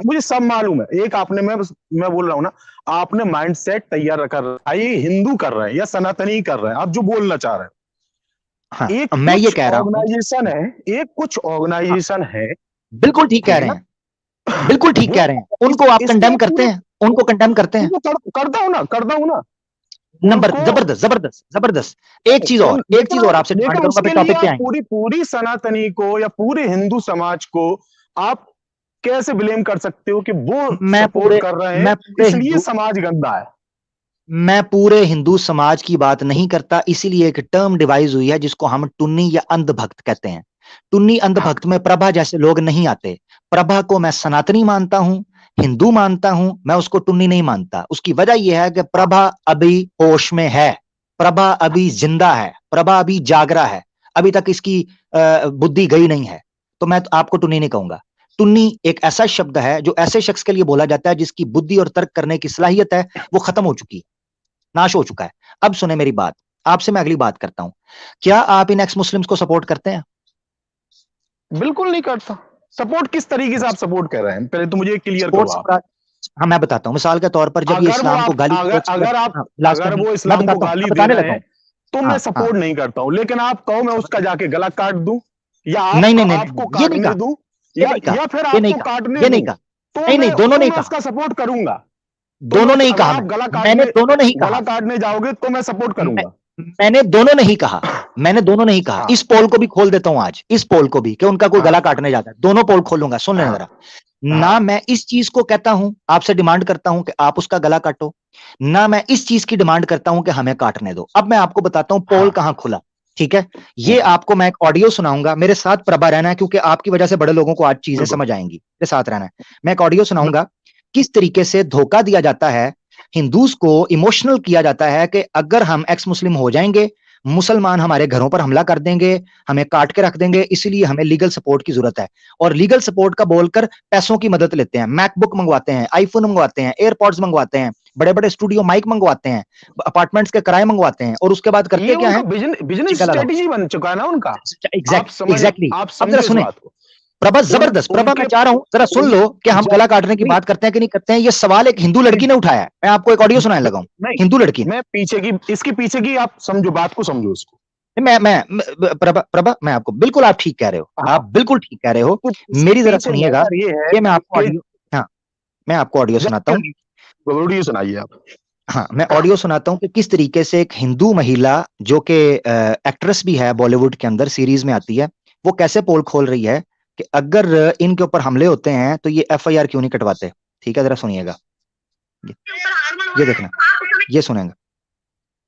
मुझे सब मालूम है। एक आपने, मैं बोल रहा हूँ ना, आपने माइंडसेट तैयार कर रहा है, ये हिंदू कर रहे हैं या सनातनी कर रहे हैं, आप जो बोलना चाह रहे हाँ, हैं। एक मैं ये कुछ कह रहा हूं। ऑर्गेनाइजेशन है, एक कुछ हाँ, ऑर्गेनाइजेशन है, बिल्कुल ठीक कह ठीक है रहे ना, हैं, बिल्कुल ठीक वो कह रहे हैं। उनको आप इसके कंडेम करते पूरे, हैं, उनको कंडेम करते हैं। उनको करता हूं ना नंबर उनको। जबरदस्त, जबरदस्त, जबरदस्त। एक चीज और आपसे लेकिन डिमांड करूंगा, फिर उसके लिए टॉपिक पे आप आएंगे। पूरी पूरी सनातनी को या पूरे हिंदू समाज को आप कैसे ब्लेम कर सकते हो कि वो मैं सपोर्ट पूरे कर रहे हैं मैं पूरे इसलिए हिंदू समाज गंदा है? मैं पूरे हिंदू समाज की बात नहीं करता। इसीलिए एक टर्म डिवाइस हुई है जिसको हम टुन्नी या अंधभक्त कहते हैं। टुन्नी हाँ, अंधभक्त में प्रभा जैसे लोग नहीं आते। प्रभा को मैं सनातनी मानता हूं, हिंदू मानता हूं, मैं उसको टुन्नी नहीं मानता। उसकी वजह यह है कि हाँ, प्रभा अभी होश में है, प्रभा अभी जिंदा है, प्रभा अभी जागरा है। अभी तक इसकी बुद्धि गई नहीं है। तो मैं तो आपको टुन्नी नहीं कहूंगा। टुन्नी एक ऐसा शब्द है जो ऐसे शख्स के लिए बोला जाता है जिसकी बुद्धि और तर्क करने की सलाहियत है वो खत्म हो चुकी है, नाश हो चुका है। अब सुने मेरी बात, आपसे मैं अगली बात करता हूं। क्या आप इन एक्स मुस्लिम्स को सपोर्ट करते हैं? बिल्कुल नहीं करता। सपोर्ट किस तरीके से आप सपोर्ट कर रहे हैं, पहले तो मुझे क्लियर करो स्पोर्ट्स आप। अपराध। हाँ, मैं बताता हूं। मिसाल के तौर पर जब ये अगर वो इस्लाम को आप गाली अगर गलौज अगर आप हाँ, लास्ट अगर टाइम वो मैं इस्लाम को बताता हूँ, मैं गाली दे बताने रहे लगा हैं हूं। तो मैं हाँ, हाँ, सपोर्ट नहीं करता हूं, लेकिन आप कहो मैं उसका जाके गला काट दूं, या नहीं, नहीं, नहीं, आपको नहीं, ये नहीं काटने कहा, दूं, ये नहीं कहा, या फिर ये नहीं आपको कहा, काटने ये नहीं दूं, कहा। नहीं, नहीं, दोनों तो नहीं मैं कहा, उसका सपोर्ट करूंगा। तो मैं दोनों उस नहीं अगर कहा। आप मैंने दोनों नहीं गला कहा। काटने जाओगे तो मैं सपोर्ट मैं, करूंगा। मैंने दोनों नहीं कहा। मैंने दोनों नहीं कहा। हाँ, इस पोल को भी खोल देता हूं आज, इस पोल को भी, कि उनका कोई गला हाँ, काटने जाता है। दोनों पोल खोलूंगा, सुन लेना हाँ, जरा। हाँ, ना मैं इस चीज को कहता हूं, आपसे डिमांड करता हूं कि आप उसका गला काटो, ना मैं इस चीज की डिमांड करता हूं कि हमें काटने दो। अब मैं आपको बताता हूं पोल हाँ, कहां खुला। ठीक है, ये हम्म, आपको मैं एक ऑडियो सुनाऊंगा। मेरे साथ प्रभा रहना है, क्योंकि आपकी वजह से बड़े लोगों को आज चीजें बिल्कुल, समझ आएंगी। मेरे साथ रहना है। मैं एक ऑडियो बिल- सुनाऊंगा किस तरीके से धोखा दिया जाता है, हिंदूज को इमोशनल किया जाता है कि अगर हम एक्स मुस्लिम हो जाएंगे, मुसलमान हमारे घरों पर हमला कर देंगे, हमें काट के रख देंगे, इसलिए हमें लीगल सपोर्ट की जरूरत है। और लीगल सपोर्ट का बोलकर पैसों की मदद लेते हैं, मैकबुक मंगवाते हैं, आईफोन मंगवाते हैं, एयरपॉड्स मंगवाते हैं, बड़े बड़े स्टूडियो माइक मंगवाते हैं, अपार्टमेंट्स के किराए मंगवाते हैं, और उसके बाद ये करते क्या उनका है? बिजनेस टीका लगाओ। स्ट्रेटेजी बन चुका है ना उनका। एग्जैक्टली। आप अब जरा समझो इस सुने, बात को। प्रभा जबरदस्त। प्रभा मैं उनके चाह रहा हूं जरा सुन उन लो कि हम जब गला काटने की नहीं, बात करते हैं कि नहीं करते हैं। ये सवाल एक हिंदू नहीं, लड़की ने उठाया है, मैं आपको एक ऑडियो सुनाने लगा हूं। नहीं, हिंदू लड़की ने। मैं पीछे की, इसके पीछे की आप समझो, बात को समझो उसको। प्रभा प्रभा, मैं आपको बिल्कुल, आप ठीक कह रहे हो, हाँ, आप बिल्कुल ठीक कह रहे हो। इसके मेरी जरा पीछे सुनिएगा। मैटर ये है ये मैं आपको कि ऑडियो, हाँ, मैं आपको ऑडियो सुनाता हूँ। वीडियो सुनाइए आप। हाँ, मैं ऑडियो सुनाता हूँ कि किस तरीके से एक हिंदू महिला जो कि एक्ट्रेस भी है, बॉलीवुड के अंदर सीरीज में आती है, वो कैसे पोल खोल रही है कि अगर इनके ऊपर हमले होते हैं तो ये एफआईआर क्यों नहीं कटवाते। ठीक है, जरा सुनिएगा। ये, ये देखना, ये सुनेंगे।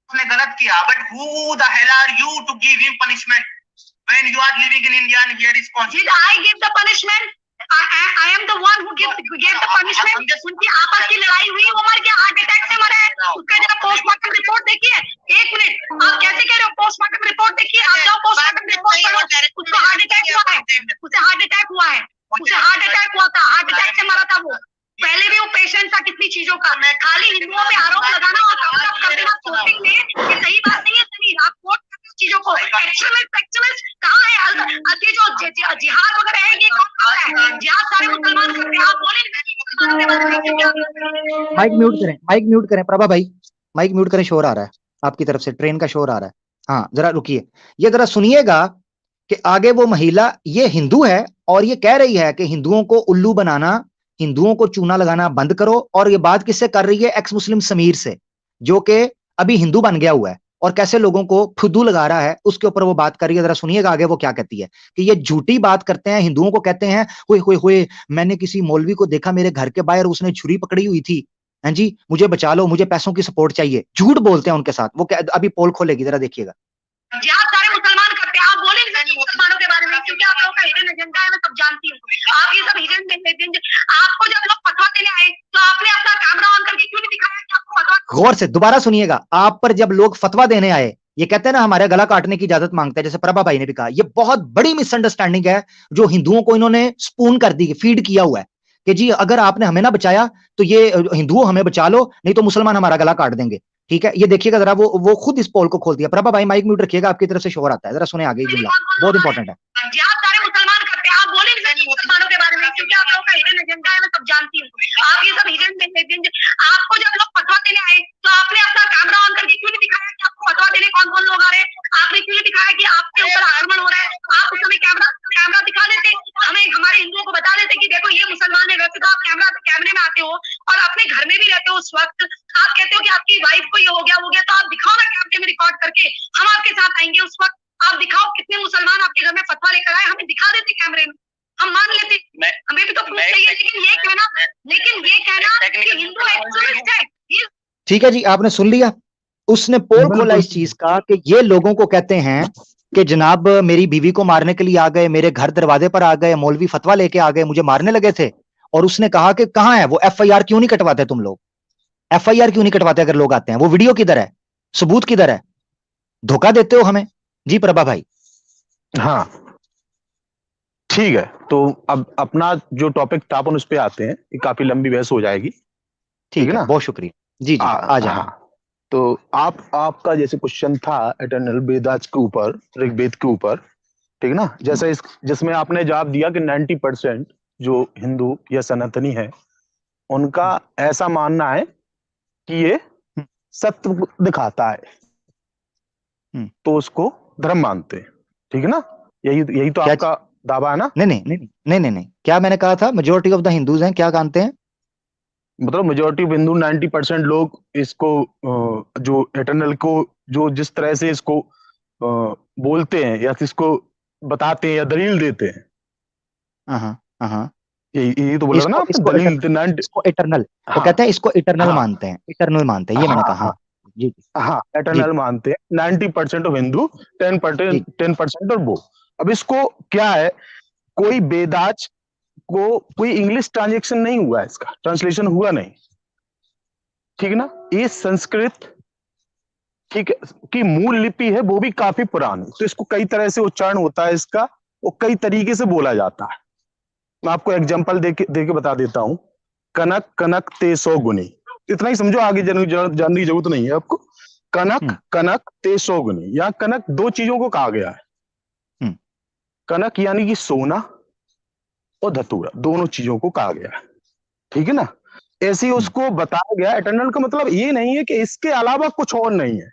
उसने गलत किया, but who the hell are you to give him punishment when you are living in India and here is constitution? Did I give the punishment? I am the one who gave the punishment. उनकी आपस की लड़ाई हुई, वो मर गया, heart attack से मरा है। उसका जरा पोस्टमार्टम रिपोर्ट देखिए। एक मिनट, आप कैसे कह रहे हो? पोस्टमार्टम रिपोर्ट देखिए, आप जाओ पोस्टमार्टम रिपोर्ट पढ़ो। उसको हार्ट अटैक हुआ है, उसे हार्ट अटैक हुआ है, उसे हार्ट अटैक हुआ था, हार्ट अटैक से मरा था वो। पहले भी वो पेशेंट था कितनी चीजों का। खाली हिंदुओं पे आरोप लगाना और कवर अप कर देना कोर्टिंग में, ये सही बात नहीं है। सही, आप कोर्ट चीजों को एक्चुअलिस्ट कहाँ है? ये जो जिहाद वगैरह है, ये कौन करता है? जिहाद सारे मुसलमान करते हैं। आप बोले मुसलमानों के बारे में क्या? माइक म्यूट करें, माइक म्यूट करें प्रभा भाई, माइक म्यूट करें। शोर आ रहा है आपकी तरफ से, ट्रेन का शोर आ रहा है। हाँ, जरा रुकिए, ये जरा सुनिएगा कि आगे वो महिला, ये हिंदू है और ये कह रही है कि हिंदुओं को उल्लू बनाना, हिंदुओं को चूना लगाना बंद करो। और ये बात किससे कर रही है? एक्स मुस्लिम समीर से, जो कि अभी हिंदू बन गया हुआ है और कैसे लोगों को फुद्दू लगा रहा है, उसके ऊपर वो बात कर रही है। जरा सुनिएगा आगे वो क्या कहती है, कि ये झूठी बात करते हैं, हिंदुओं को कहते हैं हुए हुए हुए, मैंने किसी मौलवी को देखा मेरे घर के बाहर, उसने छुरी पकड़ी हुई थी, हाँ जी, मुझे बचा लो, मुझे पैसों की सपोर्ट चाहिए। झूठ बोलते हैं उनके साथ। वो अभी पोल खोलेगी, जरा देखिएगा। जिहाद सारे मुसलमान करते हैं। आप बोले नहीं मुसलमानों के बारे में, क्योंकि आप लोगों का हिडन एजेंडा है, मैं सब जानती हूँ। आप ये सब हिडन, आपको जब लोग फतवा देने आए तो आपने अपना कैमरा ऑन करके क्यों नहीं दिखाया कि आपको फतवा? गौर से दोबारा सुनिएगा। आप पर जब लोग फतवा देने आए, ये कहते हैं ना हमारे गला काटने की इजाजत मांगते हैं, जैसे प्रभा भाई ने भी कहा, ये बहुत बड़ी मिसअंडरस्टैंडिंग है जो हिंदुओं को इन्होंने स्पून कर दी, फीड किया हुआ है कि जी अगर आपने हमें ना बचाया तो ये हिंदुओं हमें बचा लो, नहीं तो मुसलमान हमारा गला काट देंगे। ठीक है, ये देखिएगा जरा, वो खुद इस पोल को खोल दिया। प्रभा भाई माइक म्यूट रखिएगा, आपकी तरफ से शोर आता है। जरा सुने आगे जुमला, बहुत इंपॉर्टेंट है। जिहाद सारे मुसलमान करते हैं। आप बोले नहीं मुसलमानों के बारे में, क्योंकि आप लोगों का हिडन एजेंडा है, मैं सब जानती हूँ। सामने, वैसे तो आप कैमरे में आते हो और अपने घर में भी रहते हो, उस वक्त आप कहते हो कि आपकी वाइफ को ये हो गया, तो आप दिखाओ ना कैमरे में रिकॉर्ड करके, हम आपके साथ आएंगे। उस वक्त आप दिखाओ कितने मुसलमान आपके घर में फतवा लेकर आए, हमें दिखा देते कैमरे में, हम मान लेते, हमें भी तो प्रूफ चाहिए। लेकिन ये कहना कि हिंदू एक्सट्रीमिस्ट है। ठीक है जी, आपने सुन लिया, उसने पोल खोला इस चीज का कि ये लोगों को कहते हैं कि जनाब मेरी बीवी को मारने के लिए आ गए, मेरे घर दरवाजे पर आ गए, मौलवी फतवा लेके आ गए, मुझे मारने लगे थे। और उसने कहा कि कहां है वो FIR, क्यों नहीं कटवाते तुम लोग, FIR क्यों नहीं कटवाते अगर लोग आते हैं, वो वीडियो किधर है, सबूत किधर है, धोखा देते हो हमें। जी प्रभा भाई। हाँ ठीक है, तो अब अपना जो टॉपिक था अपन उस पे आते हैं, ये काफी लंबी बहस हो जाएगी। ठीक है ना, बहुत शुक्रिया। जी जी आ जाए। हाँ, तो आपका जैसे क्वेश्चन था एटर्नल वेदास के ऊपर, ऋग्वेद के ऊपर, ठीक ना, जैसे जिसमें आपने जवाब दिया कि 90% जो हिंदू या सनातनी है उनका ऐसा मानना है कि ये सत्य दिखाता है, तो उसको धर्म मानते हैं, ठीक है ना, यही तो आपका दावा है ना? नहीं, क्या मैंने कहा था, मेजोरिटी ऑफ द हिंदूज हैं, क्या मानते हैं, मतलब मेजोरिटी ऑफ हिंदू 90% लोग इसको जो एटर्नल को जो जिस तरह से इसको बोलते हैं या इसको बताते हैं या दलील देते हैं, यही तो बोला ना आपने, दलील इसको इटर्नल, वो कहते हैं इसको इटर्नल मानते हैं, इटर्नल मानते हैं, ये मैंने कहा। जी हाँ, एटर्नल मानते हैं 90% ऑफ हिंदू, 10% और वो। अब इसको क्या है, कोई वेदास को कोई इंग्लिश ट्रांजेक्शन नहीं हुआ, इसका ट्रांसलेशन हुआ नहीं, ठीक ना, ये संस्कृत ठीक है की मूल लिपि है, वो भी काफी पुरानी, तो इसको कई तरह से उच्चारण होता है इसका, वो कई तरीके से बोला जाता है। मैं आपको एग्जांपल देके बता देता हूं, कनक कनक ते 100 गुनी, इतना ही समझो, आगे जानने की जरूरत नहीं है आपको। कनक कनक ते 100 गुनी, या कनक दो चीजों को कहा गया है, कनक यानी कि सोना और धतूरा, दोनों चीजों को कहा गया है, ठीक है ना। ऐसे ही उसको बताया गया, एटर्नल का मतलब ये नहीं है कि इसके अलावा कुछ और नहीं है,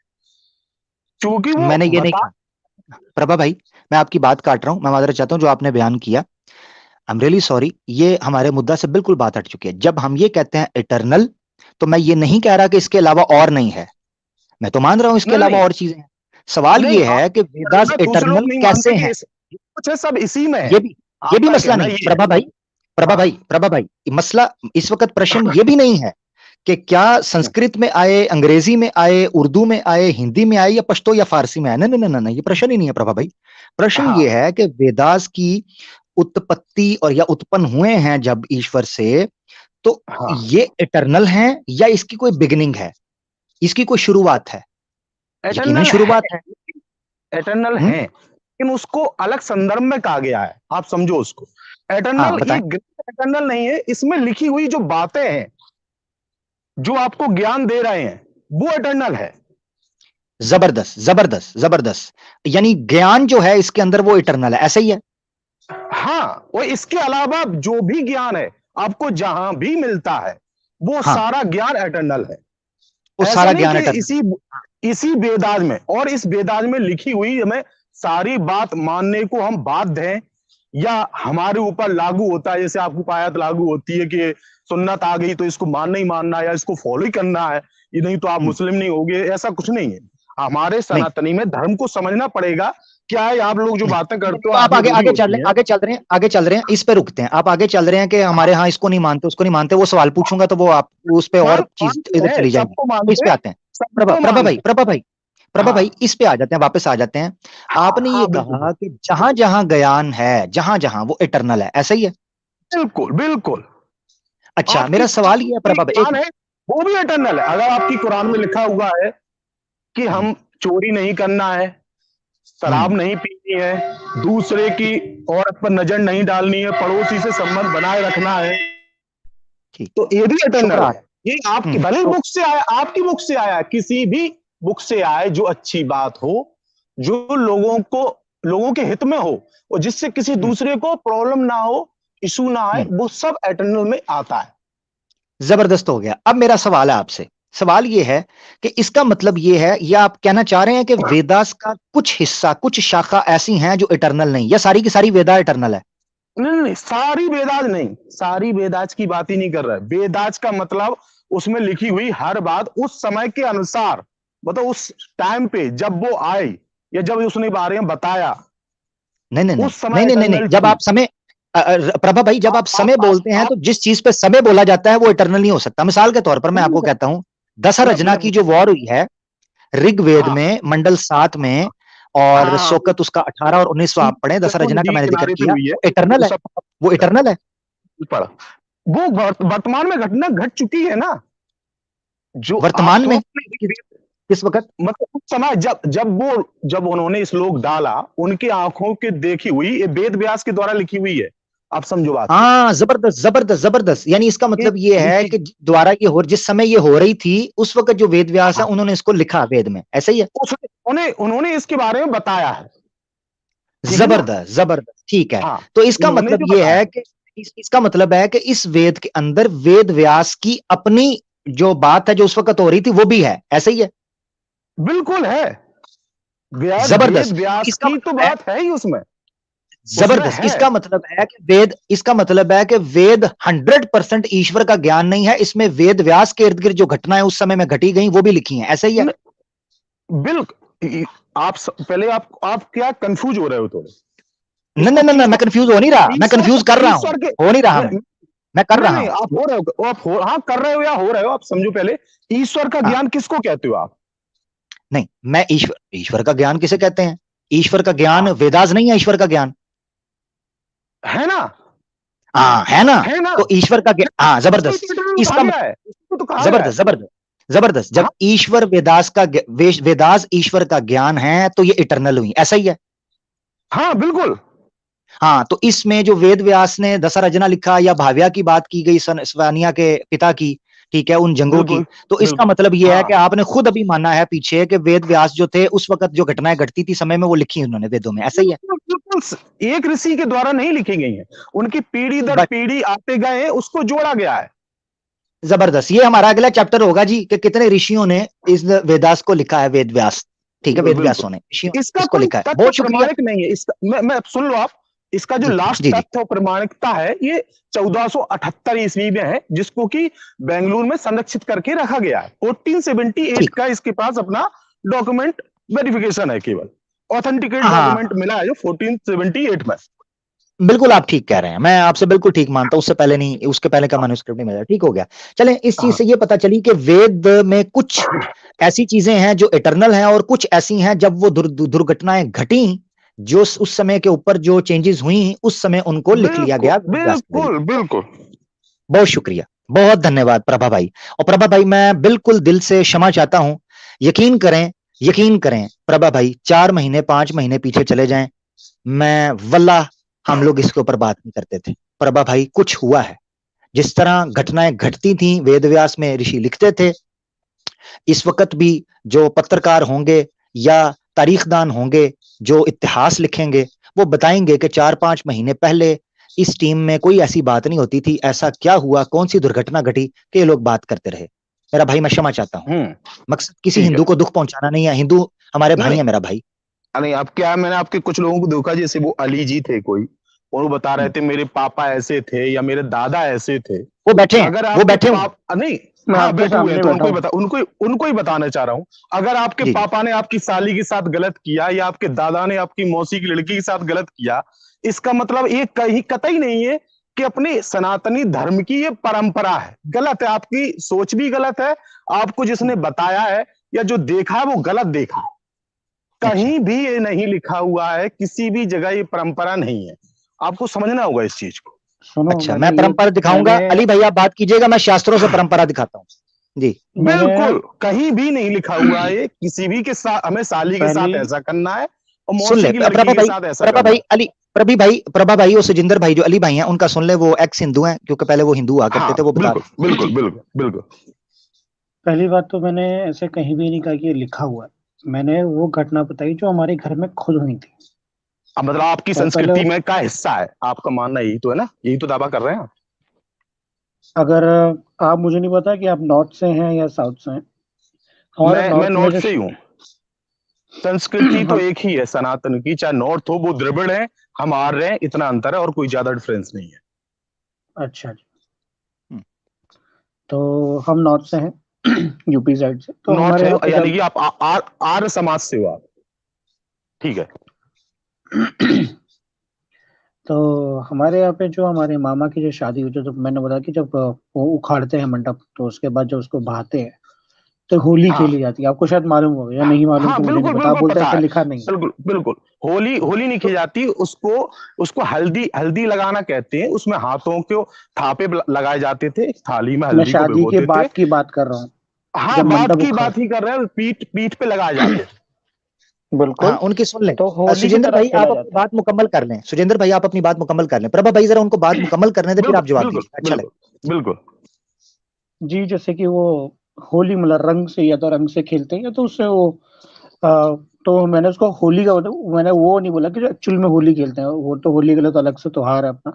क्योंकि वो मैंने ये नहीं कहा। प्रभा भाई मैं आपकी बात काट रहा हूं, मैं माजरत चाहता हूं, जो आपने बयान किया आई एम रियली सॉरी, ये हमारे मुद्दा से बिल्कुल बात हट चुकी है। जब हम ये कहते हैं इटर्नल, तो मैं ये नहीं कह रहा कि इसके अलावा और नहीं है, मैं तो मान रहा हूं इसके अलावा और चीजें हैं। सवाल ये है कि वेदास इटर्नल कैसे हैं, कुछ है सब इसी में है, ये भी मसला नहीं। प्रभा भाई मसला इस वक्त प्रश्न ये भी नहीं है कि क्या संस्कृत में आए, अंग्रेजी में आए, उर्दू में आए, हिंदी में आए, या पश्तो या फारसी में आए, नहीं, ये प्रश्न ही नहीं है प्रभा भाई। प्रश्न ये है कि वेदास की उत्पत्ति और या उत्पन्न हुए हैं जब ईश्वर से, तो ये इटर्नल हैं या इसकी कोई बिगिनिंग है, इसकी कोई शुरुआत है? यकीनन शुरुआत है, एटर्नल है, लेकिन उसको अलग संदर्भ में कहा गया है, आप समझो उसको। एटर्नल ये एटर्नल नहीं है, इसमें लिखी हुई जो बातें हैं, जो आपको ज्ञान दे रहे हैं, वो एटर्नल है। जबरदस्त, यानी ज्ञान जो है इसके अंदर वो इटर्नल है, ऐसा ही है। हाँ, और इसके अलावा जो भी ज्ञान है आपको जहां भी मिलता है, वो सारा ज्ञान एटर्नल है, वो सारा ज्ञान इसी वेदास में, और इस वेदास में लिखी हुई हमें सारी बात मानने को हम बाध्य हैं, या हमारे ऊपर लागू होता है, जैसे आपको आयत लागू होती है कि सुन्नत आ गई तो इसको मानना ही मानना है, या इसको फॉलो ही करना है, ये नहीं तो आप मुस्लिम नहीं होगे, ऐसा कुछ नहीं है। हमारे सनातनी में धर्म को समझना पड़ेगा। क्या है, आप लोग जो बातें करते हो, आप आगे चल रहे हैं, इस पे रुकते हैं, आप आगे चल रहे हैं कि हमारे यहाँ इसको नहीं मानते, उसको नहीं मानते, वो सवाल पूछूंगा तो वो आप उस पे और चीज इधर चली जाएगी। इस पे आते हैं प्रभा भाई, इस पे आ जाते हैं, वापस आ जाते हैं। आपने ये कहा कि जहां जहां ज्ञान है, जहां जहां वो इटर्नल है, ऐसा ही है? बिल्कुल। अच्छा, मेरा सवाल ये है प्रभा भाई, वो भी इटर्नल है। अगर आपकी कुरान में लिखा हुआ है कि हम चोरी नहीं करना है, शराब नहीं पीनी है, दूसरे की औरत पर नजर नहीं डालनी है, पड़ोसी से संबंध बनाए रखना है, तो ये भी इटर्नल है। ये आपकी भले बुक से आया, आपकी बुक से आया, किसी भी बुक से आए, जो अच्छी बात हो, जो लोगों के हित में हो, और जिससे किसी दूसरे को प्रॉब्लम ना हो, इशू ना आए, वो सब एटर्नल में आता है। जबरदस्त हो गया। अब मेरा सवाल है आपसे, सवाल ये है कि इसका मतलब ये है, या आप कहना चाह रहे हैं कि वेदास का कुछ हिस्सा, कुछ शाखा ऐसी हैं जो इटर्नल नहीं, या सारी की सारी वेदा इटर्नल है? नहीं, सारी वेदाज नहीं, सारी वेदाज की बात ही नहीं कर रहा है। वेदाज का मतलब उसमें लिखी हुई हर बात उस समय के अनुसार, मतलब उस टाइम पे जब वो आए या जब उसने बारे में बताया, नहीं नहीं उस नहीं समय नहीं नहीं नहीं, इटर्नल जब थी। आप समय प्रभा भाई, जब आप समय बोलते हैं तो जिस चीज पे समय बोला जाता है वो इटर्नल नहीं हो सकता। मिसाल के तौर पर मैं आपको कहता हूं, दशरचना की जो वॉर हुई है ऋग्वेद हाँ में मंडल 7 में, और हाँ, सोकत उसका 18 और 19वां आप पढ़े, वो दशरचना का नदी मैंने जिक्र किनारे पे किया, हुई है, वो इटर्नल वो है, सब वो इटर्नल है। पढ़ा। वो वर्तमान में घटना घट चुकी है ना, जो आप वर्तमान तो में अपने किस वक्त? मतलब उस समय जब उन्होंने श्लोक डाला, उनकी आंखों के देखी हुई, ये वेद व्यास के द्वारा लिखी हुई है। आप समझो बात को। हाँ, जबरदस्त जबरदस्त जबरदस्त। यानी इसका मतलब ये है कि द्वारा ये हो, जिस समय ये हो रही थी उस वक्त जो वेद व्यास है उन्होंने इसको लिखा वेद में, ऐसा ही है। उन्होंने इसके बारे में बताया है, ठीक है ना। जबरदस्त जबरदस्त, ठीक है। हाँ, तो इसका उन्होंने मतलब जो ये बताया, है कि इसका मतलब है कि इस वेद के अंदर वेद व्यास की अपनी जो बात है जो उस वक्त हो रही थी वो भी है, ऐसा ही है। बिल्कुल है। वेद जबरदस्त। व्यास इसका की तो मतलब है, बात है ही उसमें, उसमें जबरदस्त, है। इसका मतलब है कि वेद, इसका मतलब है कि वेद 100% ईश्वर का ज्ञान नहीं है, इसमें वेद व्यास के इर्द गिर्द जो घटनाएं उस समय में घटी गई वो भी लिखी हैं, ऐसा ही है। बिल्कुल। पहले आप क्या कंफ्यूज हो रहे हो थोड़े। नहीं इसको नहीं नहीं, मैं कंफ्यूज हो नहीं रहा, मैं कंफ्यूज कर रहा हूं, ईश्वर के हो नहीं रहा, नहीं, मैं कर नहीं रहा नहीं, हूं। आप हो रहे हो, हाँ कर रहे हो या हो रहे हो, आप समझो पहले। ईश्वर का हाँ, ज्ञान किसको कहते हो आप? नहीं, मैं ईश्वर, ईश्वर का ज्ञान किसे कहते हैं? ईश्वर का ज्ञान हाँ, वेदास नहीं है, ईश्वर का ज्ञान। है ना, हाँ, है ना। है ना। तो ईश्वर का ज्ञान, हाँ, उसको जबरदस्त। तो literal में कहा इसका गया है, उसको तो कहा गया है। जबरदस्त जबरदस्त जबरदस्त। हाँ जब ईश्वर वेदास का वेदास ईश्वर का ज्ञान है तो ये इटर्नल हुई, ऐसा ही है। हाँ बिल्कुल। हाँ, तो इसमें जो वेद व्यास ने दशरचना लिखा या भाव्या की बात की गई, स्वानिया के पिता की, ठीक है, उन जंगों की, बिल्कुल तो इसका बिल्कुल। मतलब यह है हाँ कि आपने खुद अभी माना है पीछे कि वेद व्यास जो थे उस वक्त जो घटनाएं घटती थी समय में वो लिखी उन्होंने वेदों में, ऐसा ही है। बिल्कुल बिल्कुल, एक ऋषि के द्वारा नहीं लिखी गई है, उनकी पीढ़ी दर बस, पीढ़ी आते गए, उसको जोड़ा गया है। जबरदस्त। ये हमारा अगला चैप्टर होगा जी कि कितने ऋषियों ने इस वेदास को लिखा है, वेद व्यास, ठीक है, बिल्कुल वेद बिल्कुल। व्यासों ने, ऋषियों ने इसका इसको कोई लिखा है। तथ्य बहुत शुक्रिया। प्रमाणिक नहीं है इसका, मैं सुन लो आप। इसका जो जी लास्ट जी जी, तथ्य और प्रमाणिकता है, ये 1478 ईस्वी में है, जिसको कि बेंगलुरु में संरक्षित करके रखा गया है। 1478 ठीक। का इसके पास अपना डॉक्यूमेंट वेरिफिकेशन है, केवल ऑथेंटिकेट हाँ हाँ, डॉक्यूमेंट मिला है जो 1478 में। बिल्कुल आप ठीक कह रहे हैं, मैं आपसे बिल्कुल ठीक मानता हूं। उससे पहले नहीं, उसके पहले का मैन्युस्क्रिप्ट नहीं मिला, ठीक हो गया। चलें, इस चीज हाँ से ये पता चली कि वेद में कुछ ऐसी चीजें हैं जो इटर्नल हैं और कुछ ऐसी हैं जब वो दुर्घटनाएं घटी, जो उस समय के ऊपर जो चेंजेस हुई उस समय उनको लिख लिया बिल्कुल गया वेद व्यास के जरिए। बिल्कुल बिल्कुल। बहुत शुक्रिया, बहुत धन्यवाद प्रभा भाई। और प्रभा भाई, मैं बिल्कुल दिल से क्षमा चाहता हूं। यकीन करें, यकीन करें प्रभा भाई, 4 महीने 5 महीने पीछे चले जाएं, मैं वल्लाह हम लोग इसके ऊपर बात नहीं करते थे। प्रभा भाई, कुछ हुआ है, जिस तरह घटनाएं घटती थी वेद व्यास में ऋषि लिखते थे, इस वक्त भी जो पत्रकार होंगे या तारीखदान होंगे जो इतिहास लिखेंगे, वो बताएंगे कि 4-5 महीने पहले इस टीम में कोई ऐसी बात नहीं होती थी, ऐसा क्या हुआ, कौन सी दुर्घटना घटी कि ये लोग बात करते रहे। मेरा भाई, मैं क्षमा चाहता हूं, मकसद किसी ठीक है। हिंदू को दुख पहुंचाना नहीं है, हिंदू हमारे नहीं भाई नहीं है मेरा भाई। नहीं, अब क्या है, मैंने आपके कुछ लोगों को देखा, जैसे वो अली जी थे कोई, और वो बता रहे थे मेरे पापा ऐसे थे या मेरे दादा ऐसे थे। वो बैठे हैं, अगर वो आपके बैठे हुए हैं। पाप नहीं, मैं हाँ आपके बैठे हुए हैं, सामने तो बैठा हूँ। उनको ही बताना चाह रहा हूँ। अगर आपके जी जी, पापा ने आपकी साली के साथ गलत किया या आपके दादा ने आपकी मौसी की लड़की के साथ गलत किया, इसका मतलब ये कहीं कतई नहीं है कि अपने सनातनी धर्म की ये परंपरा है। गलत है, आपकी सोच भी गलत है, आपको जिसने बताया है या जो देखा है वो गलत देखा है। अच्छा कहीं भी ये नहीं लिखा हुआ है, किसी भी जगह ये परंपरा नहीं है। आपको समझना होगा इस चीज को। सुनो, अच्छा, मैं परंपरा दिखाऊंगा, मैंने अली भाई आप बात कीजिएगा, मैं शास्त्रों से परंपरा दिखाता हूँ जी। मैंने बिल्कुल कहीं भी नहीं लिखा हुआ है किसी भी के साथ हमें साली के साथ पहली ऐसा करना है और सुन ले मौसी की लड़की प्रभा के भाई, साथ ऐसा प्रभा करना भाई, अली प्रभा भाई और सुजिंदर भाई जो अली भाई हैं उनका सुन ले, वो एक्स हिंदू हैं, क्योंकि पहले वो हिंदू हुआ है। करते हाँ थे, वो बता बिल्कुल रहे हैं बिल्कुल जी। बिल्कुल बिल्कुल। पहली बात तो मैंने ऐसे कहीं भी नहीं कहा कि ये लिखा हुआ है। मैंने वो घटना बताई जो हमारे घर में खुद हुई थी। अब मतलब आपकी और पहले संस्कृति में का हिस्सा है, आपका मानना यही तो है ना, यही तो दावा कर रहे हैं आप। अगर आप, मुझे नहीं पता कि आप नॉर्थ से हैं या साउथ से हैं, हमारे मैं नॉर्थ में नॉर्थ जो से ही हूँ। संस्कृति तो एक ही है सनातन की, चाहे नॉर्थ हो, वो द्रविड़ है, हम आर्य हैं, इतना अंतर है और कोई ज्यादा डिफरेंस नहीं है। अच्छा जी। तो हम नॉर्थ से हैं यूपी साइड से, तो नॉर्थ हमारे है यहाँ पे यानी कि आप आर्य समाज से हो आप, ठीक है। तो हमारे यहाँ पे जो हमारे मामा की जो शादी हुई, तो मैंने बताया कि जब वो उखाड़ते हैं मंडप, तो उसके बाद जब उसको बहाते हैं तो होली हाँ खेली जाती है। आपको शायद मालूम होगा या नहीं मालूम, हाँ तो मुझे बिल्कुल नहीं पता। आप बिल्कुल बोलते पता हैं है, कि लिखा नहीं है। बिल्कुल बिल्कुल। होली होली नहीं तो की जाती, उसको उसको हल्दी हल्दी लगाना कहते हैं। उसमें हाथों को थापे लगाए जाते थे, थाली में मैं हल्दी को शादी के भिगोते थे। बाद की बात कर रहा हूँ, हाँ जब बात मंडप की उखाड़। बात ही कर रहे हैं, पीठ पीठ पे लगाए जाते थे। बिल्कुल। हाँ उनकी सुन लें। तो होली की सुजेंद्र तरफ भाई खेला आप अपनी जाता है। बात मुकम्मल कर लें। सुजेंद्र भाई आप अपनी बात मुकम्मल कर लें। प्रभा भाई जरा उनको बात मुकम्मल करने दे, फिर बिल्कुल आप जवाब बिल्कुल दीजिए, अच्छा बिल्कुल लगे। बिल्कुल। जी, जैसे कि वो होली मतलब रंग से, या तो रंग से खेलते हैं या तो उससे वो आ, तो मैंने उसको होली का मैंने वो नहीं बोला कि जो एक्चुअल में होली खेलते हैं, वो तो होली के लिए तो अलग से त्योहार है अपना,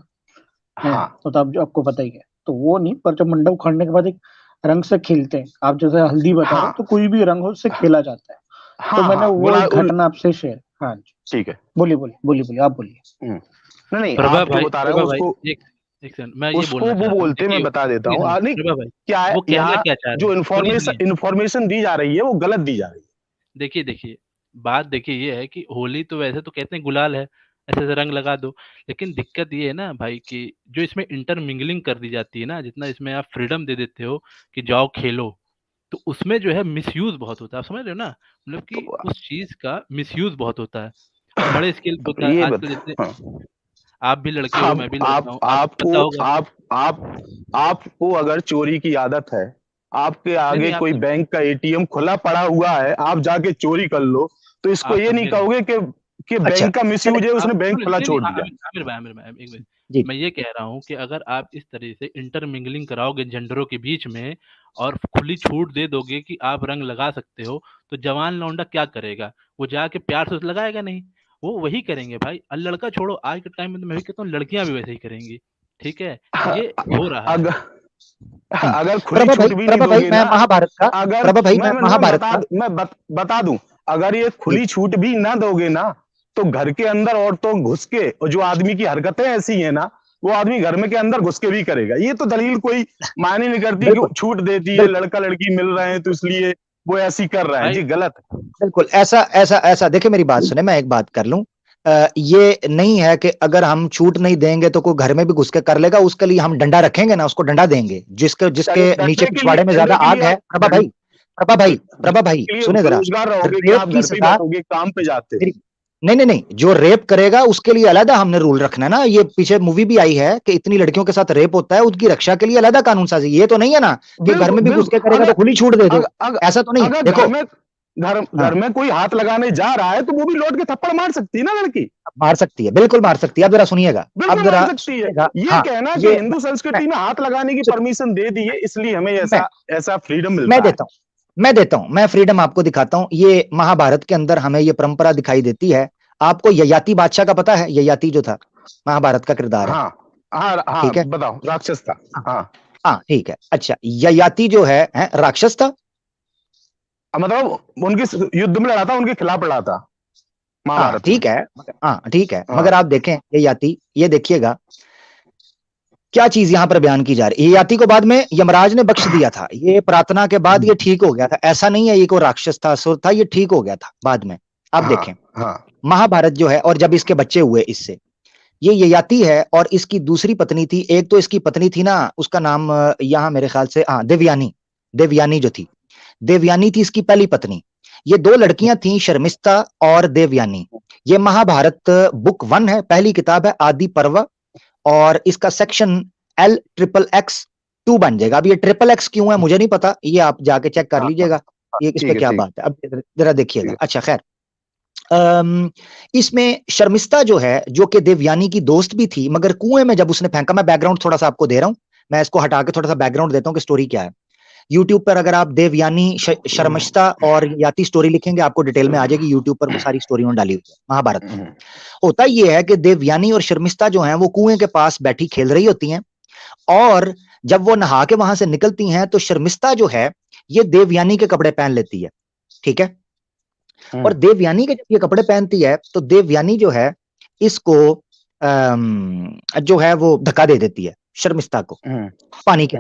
है हाँ तो आप जो आपको पता ही है। तो वो नहीं, पर जब मंडप उखाड़ने के बाद एक रंग से खेलते हैं, आप जैसे हल्दी बता रहे हो, हाँ तो कोई भी रंग हो उससे खेला जाता है। तो हाँ मैंने हाँ वो गुलाल एक घटना आपसे शेयर। हाँ जी, ठीक है। बोलिए बोलिए बोलिए बोलिए, आप बोलिए। नहीं नहीं, आप जो बता रहे हो प्रभा भाई, उसको, एक एक सेकंड, मैं ये उसको बोलना वो चाहता हूँ, बोलते, मैं देखिए बता देता सुनिए हूँ। सुनिए नहीं, प्रभा भाई, क्या है वो कहना यहाँ क्या चाह रहे जो हैं, सुनिए सुनिए। इंफॉर्मेशन दी जा रही है वो गलत दी जा रही है। देखिए देखिए, बात देखिए ये है कि होली तो वैसे तो कहते हैं गुलाल है, ऐसे ऐसे रंग लगा दो, लेकिन दिक्कत ये है ना भाई कि जो इसमें इंटरमिंगलिंग कर दी जाती है ना, जितना इसमें आप फ्रीडम दे देते हो कि जाओ खेलो, तो उसमें जो है मिसयूज बहुत होता है। आप समझ रहे हो ना, मतलब कि तो उस चीज का मिसयूज बहुत होता है और बड़े स्केल पे होता है ये आजकल। बता, जैसे हाँ, आप भी लड़के हो, अब मैं भी लड़का हूँ, आपको आपको पता होगा। आप आपको अगर चोरी की आदत है, आपके नहीं आगे नहीं, आप कोई बैंक का एटीएम खुला पड़ा हुआ है, आप जाके चोरी कर लो, तो इसको आप ये नहीं समझे नहीं। कहोगे कि अच्छा बैंक का चले मिसयूज है, आप उसने बैंक सुन खुला नहीं नहीं, छोड़ दिया। आमिर भाई एक मिनट। जी मैं ये कह रहा हूँ कि अगर आप इस तरह से इंटरमिंगलिंग कराओगे जेंडरों के बीच में और खुली छूट दे दोगे कि आप रंग लगा सकते हो, तो जवान लौंडा क्या करेगा? वो जाके प्यार से लगाएगा नहीं, वो वही करेंगे भाई। और लड़का छोड़ो, आज के टाइम में तो मैं भी कहता हूँ लड़कियां भी वैसे ही करेंगी। ठीक है, ये हो रहा है। अगर अगर खुली प्रभा भाई, छूट भी नहीं प्रभा भाई दोगे मैं ना, महाभारत का, अगर प्रभा भाई मैं मैं महाभारत का। बता दूं, अगर ये जी खुली छूट भी ना दोगे ना, तो घर के अंदर औरतों घुस के, और जो आदमी की हरकतें ऐसी हैं ना, वो आदमी घर में के अंदर घुस के भी करेगा। ये तो दलील कोई मायने नहीं करती कि बिल्कुल छूट दे दी है, बिल्कुल लड़का लड़की मिल रहे हैं तो इसलिए वो ऐसी कर रहे हैं, भाई जी गलत है। बिल्कुल। ऐसा ऐसा ऐसा देखिए, मेरी बात सुने, मैं एक बात कर लूं। ये नहीं है कि अगर हम छूट नहीं देंगे तो कोई घर में भी घुस के कर लेगा, उसके लिए हम डंडा रखेंगे ना, उसको डंडा देंगे। जिसके जिसके नीचे पिछवाड़े में ज्यादा डंडे के लिए आग है। आप प्रभा भाई, प्रभा भाई, प्रभा भाई के लिए सुने जरा। बेरोजगार रहोगे कि रेप आप की घर पे ही सजा, बैठोगे, काम पे जाते। नहीं नहीं नहीं, जो रेप करेगा उसके लिए अलग हमने रूल रखना है ना। ये पीछे मूवी भी आई है कि इतनी लड़कियों के साथ रेप होता है, उसकी रक्षा के लिए अलग कानून साजी। ये तो नहीं है ना कि घर बिल्कुल में भी घुस के बिल्कुल। करेगा तो खुली छूट दे दो, अगर ऐसा तो नहीं है। अगर देखो, घर हाँ में कोई हाथ लगाने जा रहा है तो वो भी लौट के थप्पड़ मार सकती है ना लड़की, मार सकती है, बिल्कुल मार सकती है। अब जरा सुनिएगा, अब बिल्कुल मार जरा सकती है। सुनिएगा। ये हाँ कहना कि ये हिंदू मैं संस्कृति में हाथ लगाने की परमिशन दे दी है, इसलिए हमें मैं ऐसा ऐसा फ्रीडम मैं मिलता है। देता हूं, मैं फ्रीडम आपको दिखाता हूं। ये महाभारत के अंदर हमें ये परंपरा दिखाई देती है। आपको ययाति बादशाह का पता है? ययाति जो था महाभारत का किरदार है, हाँ हाँ हाँ, ठीक है। बताओ, राक्षस था। हाँ हाँ हाँ ठीक है। अच्छा, ययाति जो है राक्षस था। मतलब उनकी युद्ध में लड़ा था, उनके खिलाफ लड़ा था हाँ महाभारत में। ठीक है, हाँ ठीक है, हाँ मगर आप देखें ययाति, ये देखिएगा क्या चीज यहां पर बयान की जा रही है। ययाति को बाद में यमराज ने बख्श दिया था, ये प्रार्थना के बाद ये ठीक हो गया था। ऐसा नहीं है ये कोई राक्षस था, असुर था, ये ठीक हो गया था बाद में। आप हाँ देखें हाँ महाभारत जो है, और जब इसके बच्चे हुए इससे, ये ययाति है और इसकी दूसरी पत्नी थी। एक तो इसकी पत्नी थी ना, उसका नाम यहाँ मेरे ख्याल से हाँ देवयानी, देवयानी जो थी, देवयानी थी इसकी पहली पत्नी। ये दो लड़कियां थी, शर्मिष्ठा और देवयानी। ये महाभारत बुक 1 है, पहली किताब है, आदि पर्व, और इसका सेक्शन L XXX2 बन जाएगा। अब ये XXX क्यों है मुझे नहीं पता, ये आप जाके चेक कर हाँ लीजिएगा ये इस पे ठीक है क्या ठीक बात है। अब जरा ठीक देखिएगा। है। अच्छा खैर, इसमें शर्मिष्ठा जो है, जो कि देवयानी की दोस्त भी थी, मगर कुएं में जब उसने फेंका, मैं बैकग्राउंड थोड़ा सा आपको दे रहा हूं, मैं इसको हटा के थोड़ा सा बैकग्राउंड देता हूं कि स्टोरी क्या है। यूट्यूब पर अगर आप देवयानी शर्मिष्ठा और याति स्टोरी लिखेंगे, आपको डिटेल में आ जाएगी। यूट्यूब पर वो सारी स्टोरी उन्होंने डाली हुई है महाभारत में। होता ये है कि देवयानी और शर्मिष्ठा जो है वो कुएं के पास बैठी खेल रही होती हैं, और जब वो नहा के वहां से निकलती हैं तो शर्मिष्ठा जो है ये देवयानी के कपड़े पहन लेती है, ठीक है। और देवयानी के जब ये कपड़े पहनती है तो देवयानी जो है इसको जो है वो धक्का दे देती है शर्मिष्ठा को पानी के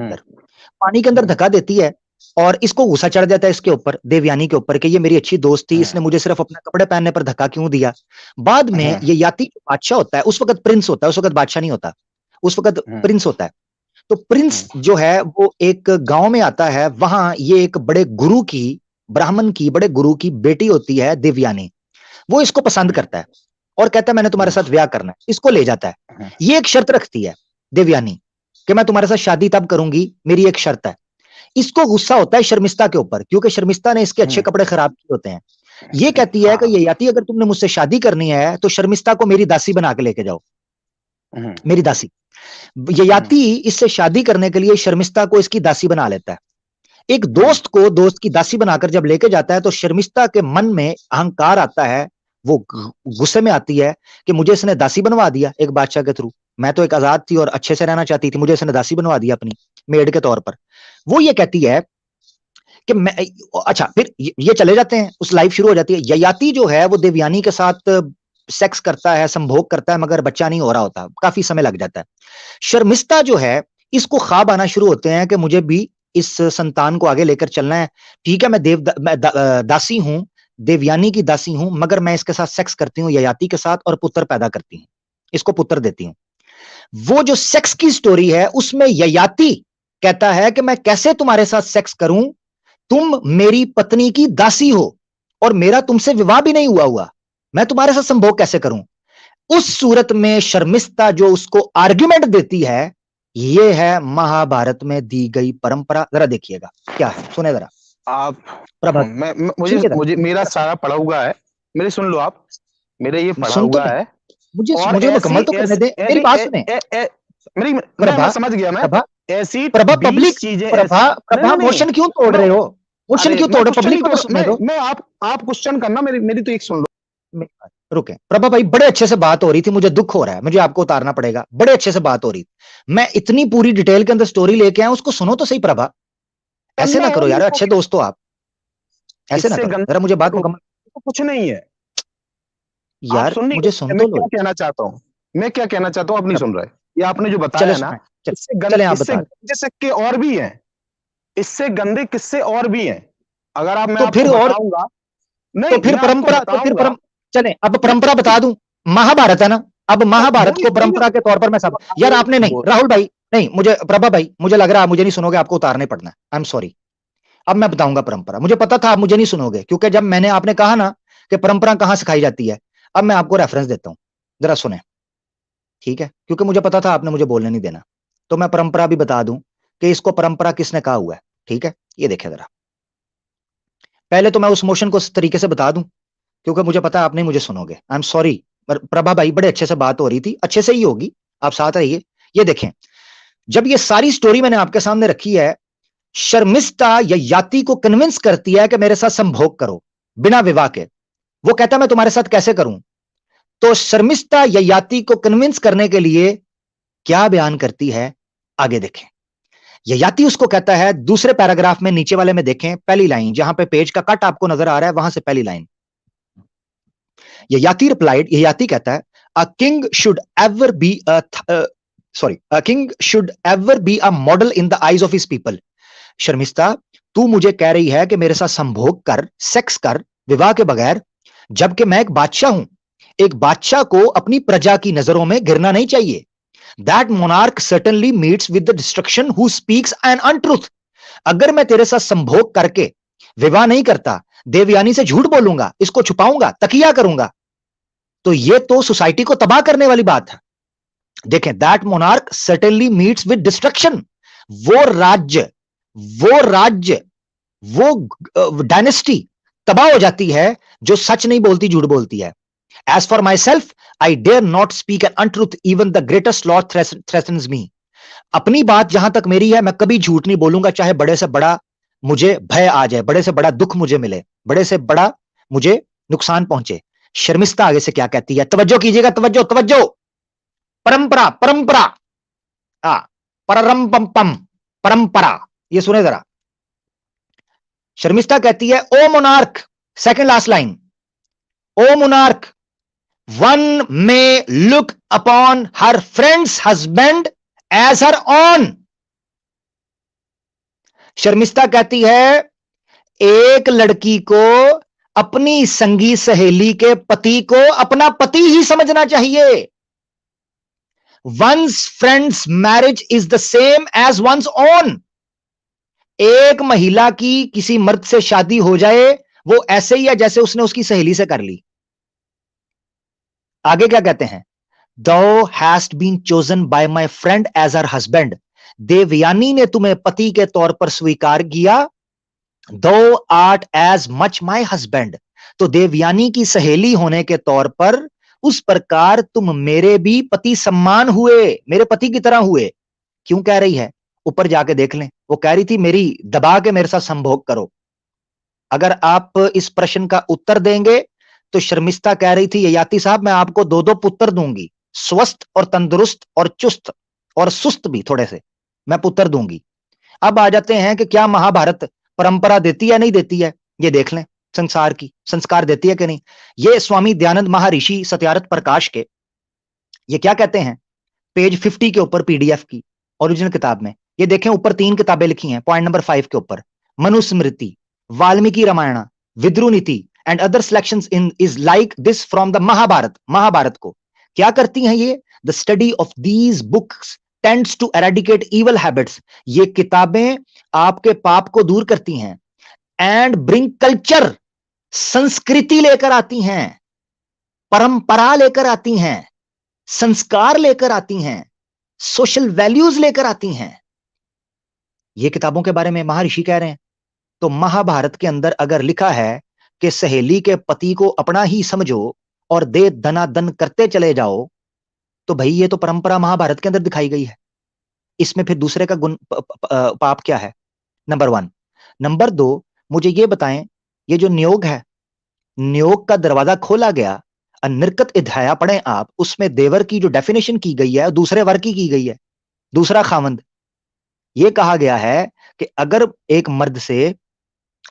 अंदर धक्का देती है और इसको गुस्सा चढ़ जाता है इसके ऊपर, देवयानी के ऊपर, कि ये मेरी अच्छी दोस्त थी, इसने मुझे सिर्फ अपने कपड़े पहनने पर धक्का क्यों दिया। बाद में ये याति बादशाह होता है, उस वक्त प्रिंस होता है, उस वक्त बादशाह नहीं होता, उस वक्त प्रिंस होता है। तो प्रिंस जो है वो एक गांव में आता है, वहां ये एक बड़े गुरु की, ब्राह्मण की बड़े गुरु की बेटी होती है देवयानी, वो इसको पसंद करता है और कहता है मैंने तुम्हारे साथ ब्याह करना है, इसको ले जाता है। ये एक शर्त रखती है देवयानी कि मैं तुम्हारे साथ शादी तब करूंगी, मेरी एक शर्त है। इसको गुस्सा होता है शर्मिष्ठा के ऊपर, क्योंकि शर्मिष्ठा ने इसके अच्छे कपड़े खराब किए होते हैं। ये कहती है कि ये याति अगर तुमने मुझसे शादी करनी है तो शर्मिष्ठा को मेरी दासी बना के लेके जाओ, मेरी दासी। ये याति इससे शादी करने के लिए शर्मिष्ठा को इसकी दासी बना लेता है। एक दोस्त को दोस्त की दासी बनाकर जब लेके जाता है तो शर्मिष्ठा के मन में अहंकार आता है, वो गुस्से में आती है कि मुझे इसने दासी बनवा दिया एक बादशाह के थ्रू, मैं तो एक आजाद थी और अच्छे से रहना चाहती थी, मुझे इसने दासी बनवा दिया अपनी मेड के तौर पर। वो ये कहती है कि मैं, अच्छा फिर ये चले जाते हैं, उस लाइफ शुरू हो जाती है। ययाति जो है वो देवयानी के साथ सेक्स करता है, संभोग करता है, मगर बच्चा नहीं हो रहा होता, काफी समय लग जाता है। शर्मिष्ठा जो है इसको ख्वाब आना शुरू होते हैं कि मुझे भी इस संतान को आगे लेकर चलना है। ठीक है, मैं दासी हूं, देवयानी की दासी हूं, मगर मैं इसके साथ सेक्स करती हूँ ययाति के साथ और पुत्र पैदा करती हूँ, इसको पुत्र देती हूँ। वो जो सेक्स की स्टोरी है उसमें ययाति कहता है कि मैं कैसे तुम्हारे साथ सेक्स करूं, तुम मेरी पत्नी की दासी हो और मेरा तुमसे विवाह भी नहीं हुआ, मैं तुम्हारे साथ संभोग कैसे करूं। उस सूरत में शर्मिष्ठा जो उसको आर्ग्यूमेंट देती है, ये है महाभारत में दी गई परंपरा। जरा देखिएगा क्या है, सुने जरा आप। प्रभा, मुझे मेरा सारा पढ़ा हुआ है, मेरे सुन लो आप, मेरे ये पढ़ा हुआ है, मुझे मुकम्मल तो करने दे, मेरी बात सुने। मैं समझ गया, मैं ऐसी पब्लिक चीजें, प्रभा मोशन क्यों तोड़ रहे हो, मोशन क्यों तोड़ रहे हो, पब्लिक को तो सुनने दो। मैं आप क्वेश्चन करना, मेरी तो एक सुन लो। रुके प्रभा भाई, बड़े अच्छे से बात हो रही थी, मुझे दुख हो रहा है, मुझे आपको उतारना पड़ेगा, बड़े अच्छे से बात हो रही थी, मैं इतनी पूरी डिटेल के अंदर स्टोरी लेके आया, उसको सुनो तो सही प्रभा। ऐसे ना करो यार, अच्छे दोस्त हो आप, ऐसे ना करो, जरा मुझे बात मुकम्मल। कुछ नहीं है यार, मुझे सुन तो लो। मैं क्या कहना चाहता हूँ, आप नहीं सुन रहे। ये आपने जो बताया ना, इससे गंदे सिक्के और भी हैं, इससे गंदे किस्से और भी हैं। अगर आप, मैं तो फिर और नहीं, तो फिर परंपरा, तो फिर चले अब परंपरा बता दूं, महाभारत है ना, अब महाभारत को परंपरा के तौर पर मैं सब, यार आपने नहीं, राहुल भाई नहीं, मुझे प्रभा भाई, मुझे लग रहा है मुझे नहीं सुनोगे, आपको उतारने पड़ना है, आई एम सॉरी। अब मैं बताऊंगा परंपरा, मुझे पता था आप मुझे नहीं सुनोगे, क्योंकि जब मैंने, आपने कहा ना कि परंपरा कहां सिखाई जाती है, अब मैं आपको रेफरेंस देता हूं, जरा सुने, ठीक है, क्योंकि मुझे पता था आपने मुझे बोलने नहीं देना, तो मैं परंपरा भी बता दूं कि इसको परंपरा किसने कहा हुआ है। ठीक है, ये देखिए जरा, पहले तो मैं उस मोशन को इस तरीके से बता दूं, क्योंकि मुझे पता है आप नहीं मुझे सुनोगे, आई एम सॉरी। प्रभा भाई, बड़े अच्छे से बात हो रही थी, अच्छे से ही होगी, आप साथ रहिए। ये देखें, जब ये सारी स्टोरी मैंने आपके सामने रखी है, शर्मिष्ठा ययाति को कन्विंस करती है कि मेरे साथ संभोग करो बिना विवाह के। वो कहता है मैं तुम्हारे साथ कैसे करूं, तो शर्मिष्ठा ययाति को कन्विंस करने के लिए क्या बयान करती है, आगे देखें। ययाति उसको कहता है, दूसरे पैराग्राफ में नीचे वाले में देखें, पहली लाइन, जहां पे पेज का कट आपको नजर आ रहा है, वहां से पहली लाइन। ययाति रिप्लाइड, ययाति कहता है, a king should ever be a king should ever be a model in the eyes of his people. Sharmishtha, तू मुझे कह रही है कि मेरे साथ संभोग कर, सेक्स कर विवाह के बगैर, जबकि मैं एक बादशाह हूं। एक बादशाह को अपनी प्रजा की नजरों में गिरना नहीं चाहिए। That monarch certainly meets with the destruction who speaks an untruth. अगर मैं तेरे साथ संभोग करके विवाह नहीं करता, देवयानी से झूठ बोलूंगा, इसको छुपाऊंगा, तकिया करूंगा, तो ये तो सोसाइटी को तबाह करने वाली बात है। देखें, that monarch certainly meets with destruction. वो डायनेस्टी तबाह हो जाती है जो सच नहीं बोलती, झूठ बोलती है। As for myself, I dare not speak an untruth. Even the greatest law threatens me. अपनी बात जहां तक मेरी है, मैं कभी झूठ नहीं बोलूंगा, चाहे बड़े से बड़ा मुझे भय आ जाए, बड़े से बड़ा दुख मुझे मिले, बड़े से बड़ा मुझे नुकसान पहुंचे। शर्मिष्ठा आगे से क्या कहती है, तवज्जो कीजिएगा, तवज्जो तवज्जो। परंपरा, परंपरा, पररंपम, परंपरा, ये सुने जरा। शर्मिष्ठा कहती है, ओ मोनार्क, सेकंड लास्ट लाइन, ओ monarch, one may look upon her friend's husband as her own. Sharmishtha कहती है एक लड़की को अपनी संगी सहेली के पति को अपना पति ही समझना चाहिए. One's friend's marriage is the same as one's own. एक महिला की किसी मर्द से शादी हो जाए वो ऐसे ही है जैसे उसने उसकी सहेली से कर ली. आगे क्या कहते हैं? Thou hast been chosen by my friend as her husband. Devyani ने तुम्हें पति के तौर पर स्वीकार किया. Thou art as much my husband. तो देवयानी की सहेली होने के तौर पर उस प्रकार तुम मेरे भी पति सम्मान हुए, मेरे पति की तरह हुए. क्यों कह रही है? ऊपर जाके देख लें. वो कह रही थी मेरी दबा के मेरे साथ संभोग करो. अगर आप इस प्रश्न का उत्तर देंगे तो शर्मिष्ठा कह रही थी ययाति साहब मैं आपको 2-2 पुत्र दूंगी, स्वस्थ और तंदुरुस्त और चुस्त और सुस्त भी थोड़े से मैं पुत्र दूंगी. अब आ जाते हैं कि क्या महाभारत परंपरा देती है नहीं देती है? ये देख लें संसार की संस्कार देती है कि नहीं. ये स्वामी दयानंद महर्षि सत्यार्थ प्रकाश के ये क्या कहते हैं पेज 50 के ऊपर पीडीएफ की ओरिजिनल किताब में ये देखें ऊपर 3 किताबें लिखी हैं. पॉइंट नंबर 5 के ऊपर मनुस्मृति, वाल्मीकि रामायण, विद्रु नीति and other selections in is like this from the Mahabharat. Mahabharat को क्या करती हैं ये? The study of these books tends to eradicate evil habits. ये किताबें आपके पाप को दूर करती हैं and bring culture, संस्कृति लेकर आती हैं, परंपरा लेकर आती हैं, संस्कार लेकर आती हैं, सोशल वैल्यूज लेकर आती हैं. ये किताबों के बारे में महर्षि कह रहे हैं. तो महाभारत के अंदर अगर लिखा है कि सहेली के पति को अपना ही समझो और दे धनाधन करते चले जाओ तो भाई ये तो परंपरा महाभारत के अंदर दिखाई गई है. इसमें फिर दूसरे का गुण पाप क्या है? नंबर 1. नंबर 2 मुझे ये बताएं ये जो नियोग है, नियोग का दरवाजा खोला गया. निर्कत अध्याय पढ़ें आप, उसमें देवर की जो डेफिनेशन की गई है दूसरे वर्ग की गई है, दूसरा खामंद. यह कहा गया है कि अगर एक मर्द से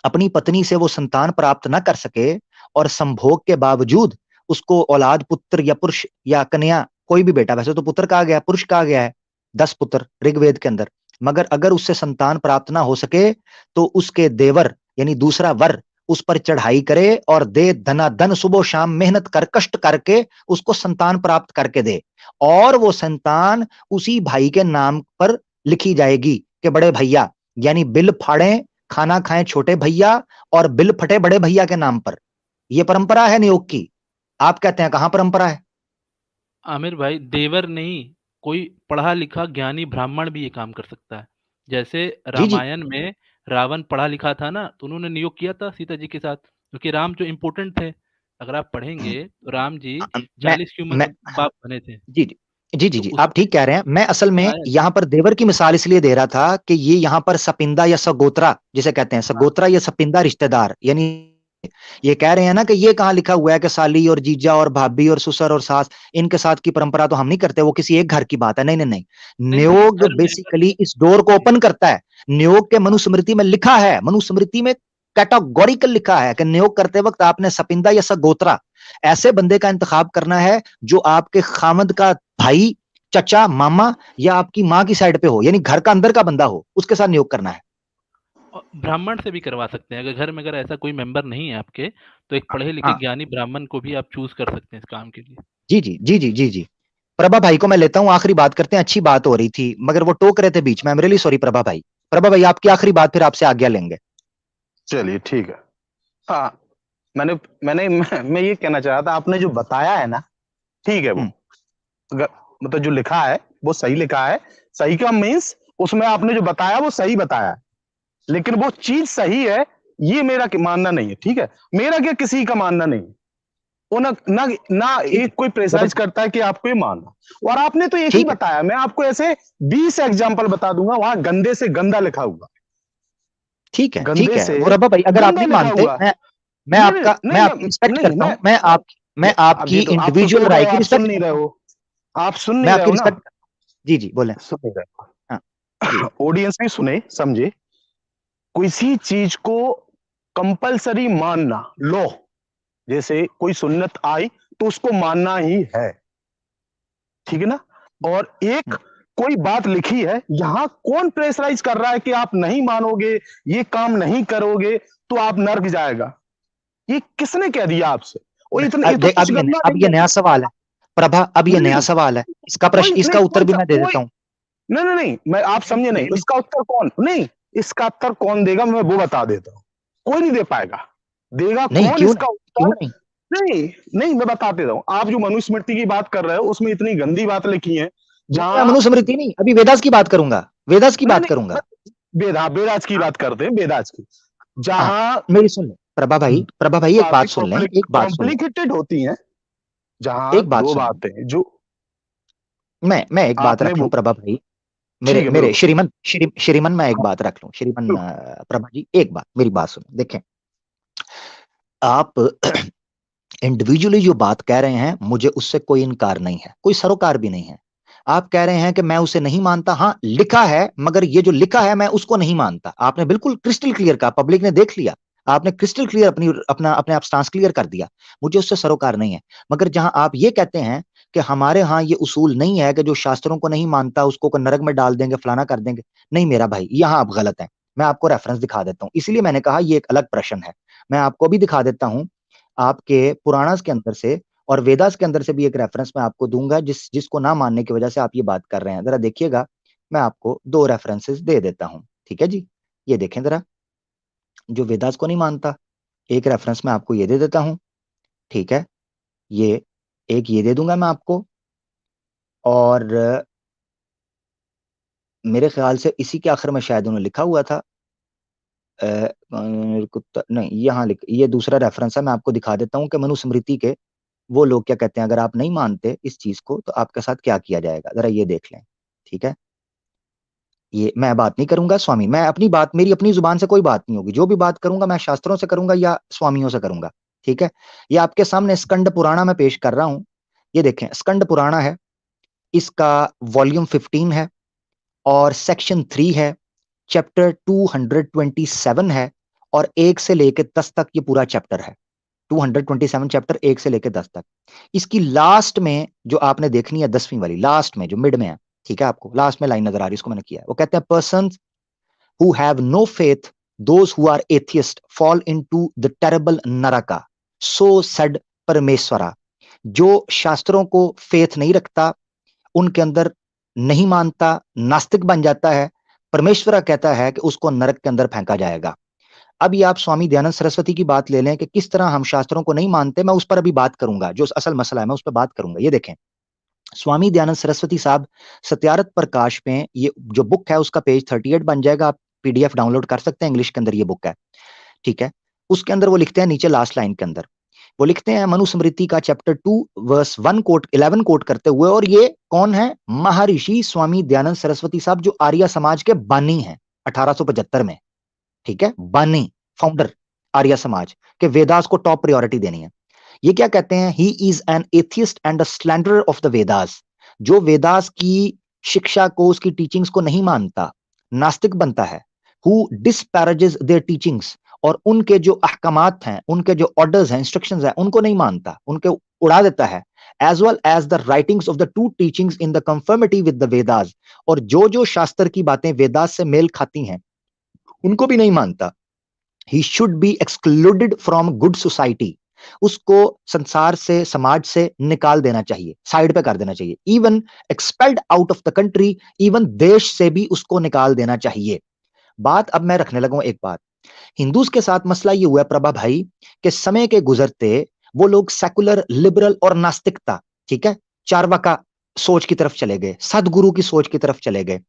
अपनी पत्नी से वो संतान प्राप्त ना कर सके और संभोग के बावजूद उसको औलाद पुत्र या पुरुष या कन्या कोई भी बेटा, वैसे तो पुत्र कहा गया पुरुष कहा गया है 10 पुत्र ऋग्वेद के अंदर, मगर अगर उससे संतान प्राप्त ना हो सके तो उसके देवर यानी दूसरा वर उस पर चढ़ाई करे और दे धनाधन सुबह शाम मेहनत कर कष्ट करके उसको संतान प्राप्त करके दे और वो संतान उसी भाई के नाम पर लिखी जाएगी कि बड़े भैया, यानी बिल फाड़े खाना खाएं छोटे भैया और बिल फटे बड़े भैया के नाम पर. यह परंपरा है नियोग की. आप कहते हैं कहां परंपरा है? आमिर भाई देवर नहीं, कोई पढ़ा लिखा ज्ञानी ब्राह्मण भी ये काम कर सकता है. जैसे रामायण में रावण पढ़ा लिखा था ना, तो उन्होंने नियोग किया था सीता जी के साथ, क्योंकि राम जो इम्पोर्टेंट थे. अगर आप पढ़ेंगे तो राम जी 40 की उम्र में बाप बने थे. जी आप ठीक कह रहे हैं. मैं असल में यहाँ पर देवर की मिसाल इसलिए दे रहा था कि ये यहाँ पर सपिंदा या सगोत्रा जिसे कहते हैं, सगोत्रा या सपिंदा रिश्तेदार, यानी ये कह रहे हैं ना कि ये कहाँ लिखा हुआ है कि साली और जीजा और भाभी और ससुर और सास इनके साथ की परंपरा तो हम नहीं करते, वो किसी एक घर की बात है. नहीं. नियोग बेसिकली इस डोर को ओपन करता है. नियोग के मनुस्मृति में लिखा है, मनुस्मृति में कैटेगोरिकल लिखा है कि नियोग करते वक्त आपने सपिंदा या सगोत्रा ऐसे बंदे का इंतखाब करना है जो आपके खामद का भाई, चचा, मामा या आपकी माँ की साइड पे हो, यानी घर का अंदर का बंदा हो, उसके साथ नियोग करना है. ब्राह्मण से भी करवा सकते हैं. अगर घर में अगर ऐसा कोई मेंबर नहीं है आपके तो एक पढ़े लिखे ज्ञानी ब्राह्मण को भी आप चूज कर सकते हैं इस काम के लिए. जी. प्रभा भाई को मैं लेता हूँ, आखिरी बात करते हैं. अच्छी बात हो रही थी मगर वो टोक रहे थे बीच में. I am really sorry Prabha भाई. प्रभा भाई आपकी आखिरी बात, फिर आपसे आज्ञा लेंगे. चलिए ठीक है. हाँ मैं ये कहना चाह रहा था, आपने जो बताया है ना ठीक है, वो मतलब जो लिखा है वो सही लिखा है. सही का मीन्स उसमें आपने जो बताया वो सही बताया है, लेकिन वो चीज सही है ये मेरा मानना नहीं है. ठीक है, मेरा क्या किसी का मानना नहीं है. वो ना एक कोई प्रेसाइज करता है कि आपको ये मानना, और आपने तो एक ही बताया. मैं आपको ऐसे 20 एग्जांपल बता दूंगा, वहां गंदे से गंदा लिखा हुआ. ठीक है प्रभा भाई, अगर आप नहीं मानते मैं आपकी रिस्पेक्ट करता हूं. मैं आपकी इंडिविजुअल राय की रिस्पेक्ट नहीं रहे हो. आप सुन नहीं रहे हो ना. जी बोले. सुन नहीं रहे हो. ऑडियंस भी सुने समझे. किसी चीज को कंपलसरी मानना, लो जैसे कोई सुन्नत आई तो उसको मानना ही है, ठीक है ना। और एक कोई बात लिखी है, यहां कौन प्रेशराइज कर रहा है कि आप नहीं मानोगे, ये काम नहीं करोगे तो आप नर्क जाएगा? ये किसने कह दिया आपसे? और इतना ये तो कुछ गंदा अब नहीं ये है। नया सवाल है प्रभा, अब ये नया नहीं, सवाल है, इसका कोई प्रश्न, इसका नहीं, उत्तर भी मैं दे देता हूँ। नहीं नहीं नहीं, मैं आप समझे नहीं, इसका उत्तर कौन नहीं, इसका उत्तर कौन देगा मैं वो बता देता हूँ। कोई नहीं दे पाएगा। देगा नहीं, कौन क्यों इसका नहीं, क्यों उत्तर? नहीं? नहीं नहीं, मैं बता देता हूँ। आप जो मनुस्मृति की बात कर रहे हो उसमें इतनी गंदी बात लिखी है, मैं जहां मनुस्मृति नहीं, अभी वेदास की बात करूंगा, वेदास की नहीं बात नहीं, करूंगा। बेदाज की हाँ, बात करते हैं, बेदाज की, हाँ, जहां मेरी सुन ले प्रभा भाई, प्रभा भाई एक बातें बात सुन लें, एक बात सुन लें, कॉम्प्लिकेटेड होती हैं, जहां एक बात दो सुन लें। बातें जो मैं एक बात आपने रख लूं वो, प्रभा भाई, ठीक मेरे है मेरे बोलो। श्रीमन मैं एक हाँ, बात रख लूं, श्रीमन बोलो। प्रभा जी एक बात, मेरी बात सुन देखें। आप इंडिविजुअली जो बात कह रहे हैं, मुझे उससे कोई इनकार नहीं है, कोई सरोकार भी नहीं है। आप कह रहे हैं कि मैं उसे नहीं मानता, हाँ लिखा है, मगर ये जो लिखा है मैं उसको नहीं मानता। आपने बिल्कुल क्रिस्टल क्लियर कहा, पब्लिक ने देख लिया, आपने क्रिस्टल क्लियर अपने आप स्टांस क्लियर कर दिया, मुझे उससे सरोकार नहीं है। मगर जहां आप ये कहते हैं कि हमारे यहाँ ये उसूल नहीं है कि जो शास्त्रों को नहीं मानता उसको नरक में डाल देंगे, फलाना कर देंगे, नहीं मेरा भाई, यहां आप गलत हैं। मैं आपको रेफरेंस दिखा देता हूं, इसलिए मैंने कहा ये एक अलग प्रश्न है। मैं आपको भी दिखा देता हूं, आपके पुराणास के अंदर से और वेदास के अंदर से भी एक रेफरेंस मैं आपको दूंगा, जिसको ना मानने की वजह से आप ये बात कर रहे हैं। जरा देखिएगा, मैं आपको दो रेफरेंसेस दे देता हूं, ठीक है जी। ये देखें जरा, जो वेदास को नहीं मानता, एक रेफरेंस मैं आपको ये दे देता हूं, ठीक है। ये एक ये दे दूंगा मैं आपको, और मेरे ख्याल से इसी के आखिर में शायद उन्होंने लिखा हुआ था, नहीं यहाँ लिख, ये दूसरा रेफरेंस है, मैं आपको दिखा देता हूँ कि मनुस्मृति के वो लोग क्या कहते हैं, अगर आप नहीं मानते इस चीज को तो आपके साथ क्या किया जाएगा, जरा ये देख लें, ठीक है। ये मैं बात नहीं करूंगा स्वामी, मैं अपनी बात, मेरी अपनी जुबान से कोई बात नहीं होगी, जो भी बात करूंगा मैं शास्त्रों से करूंगा या स्वामियों से करूंगा, ठीक है। ये आपके सामने स्कंद पुराणा में पेश कर रहा हूं, ये देखें स्कंद पुराणा है, इसका वॉल्यूम 15 है और सेक्शन 3 है, चैप्टर 227 है, और 1 से लेकर 10 तक ये पूरा चैप्टर है। 227 चैप्टर 1 से लेकर 10 तक। इसकी लास्ट में जो आपने देखनी है, 10वीं वाली लास्ट में जो मिड में है, ठीक है, आपको लास्ट में लाइन नजर आ रही है, इसको मैंने किया है। वो कहते हैं person who have no faith, those who are atheist fall into the terrible naraka, so said परमेश्वरा। जो शास्त्रों को फेथ नहीं रखता, उनके अंदर नहीं मानता, नास्तिक बन जाता है, परमेश्वरा कहता है कि उसको नरक के अंदर फेंका जाएगा। अब ये आप स्वामी दयानंद सरस्वती की बात ले लें कि किस तरह हम शास्त्रों को नहीं मानते, मैं उस पर अभी बात करूंगा, जो असल मसला है मैं उस पर बात करूंगा। ये देखें, स्वामी दयानंद सरस्वती साहब सत्यार्थ प्रकाश में, ये जो बुक है उसका पेज 38 बन जाएगा, आप पीडीएफ डाउनलोड कर सकते हैं, इंग्लिश के अंदर ये बुक है, ठीक है। उसके अंदर वो लिखते हैं, नीचे लास्ट लाइन के अंदर वो लिखते हैं, मनुस्मृति का चैप्टर 2 वर्स 11 कोट करते हुए, और ये कौन है, महर्षि स्वामी दयानंद सरस्वती साहब, जो आर्य समाज के बानी हैं 1875 में, ठीक है, बानी, फाउंडर आर्य समाज के, वेदास को टॉप प्रायोरिटी देनी है। ये क्या कहते हैं, he is an atheist and a slanderer of the Vedas. जो वेदास की शिक्षा को, उसकी टीचिंग्स को नहीं मानता, नास्तिक बनता है। हु डिस्पैरेजेस देयर टीचिंग्स, और उनके जो अहकामात हैं, उनके जो ऑर्डर्स हैं, इंस्ट्रक्शंस हैं, उनको नहीं मानता, उनके उड़ा देता है। As well as the writings of the two teachings in the conformity with the Vedas, और जो जो शास्त्र की बातें वेदास से मेल खाती हैं उनको भी नहीं मानता। He should be excluded from good society, उसको संसार से, समाज से निकाल देना चाहिए, साइड पे कर देना चाहिए। Even expelled out of the country, even देश से भी उसको निकाल देना चाहिए। बात अब मैं रखने लगा हूं एक बात, हिंदूज के साथ मसला ये हुआ है प्रभा भाई, कि समय के गुजरते वो लोग सेकुलर, लिबरल और नास्तिकता, ठीक है, चार्वाका सोच की तरफ चले गए, सदगुरु की सोच की तरफ चले गए,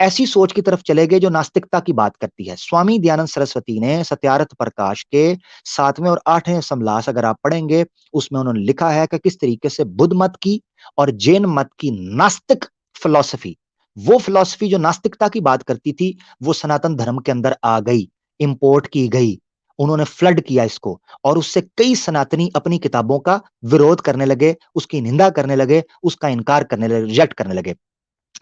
ऐसी सोच की तरफ चले गए जो नास्तिकता की बात करती है। स्वामी दयानंद सरस्वती ने सत्यार्थ प्रकाश के 7वें और 8वें समलास अगर आप पढ़ेंगे, उसमें उन्होंने लिखा है कि किस तरीके से बुद्ध मत की और जैन मत की नास्तिक फिलॉसफी, वो फिलॉसफी जो नास्तिकता की बात करती थी, वो सनातन धर्म के अंदर आ गई, इंपोर्ट की गई, उन्होंने फ्लड किया इसको, और उससे कई सनातनी अपनी किताबों का विरोध करने लगे, उसकी निंदा करने लगे, उसका इनकार करने लगे, रिजेक्ट करने लगे।